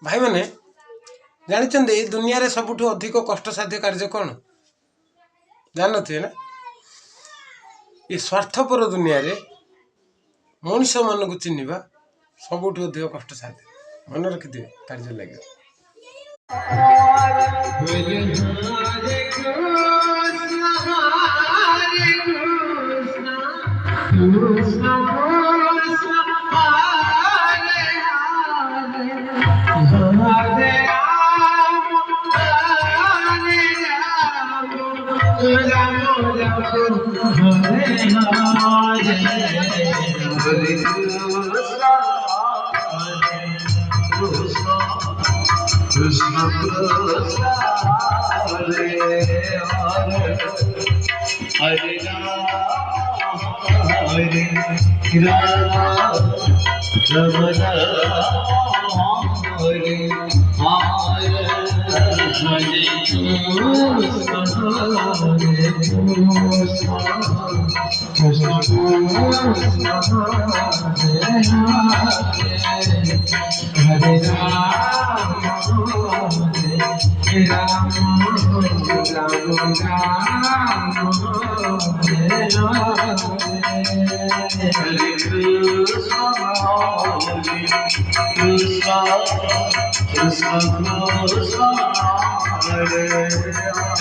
भाई मैंने जानते दुनिया रे सबुठ अधिक कष्टसाध्य कार्य कौन जानते ना ये स्वार्थपर दुनिया रे मनुष्य मन को चिन्हवा सबुठ अधिक कष्टसाध्य मन रखिथे कार्य लगे Krishna Krishna Hare Hare Rama Rama Hare Hare Krishna Hare Krishna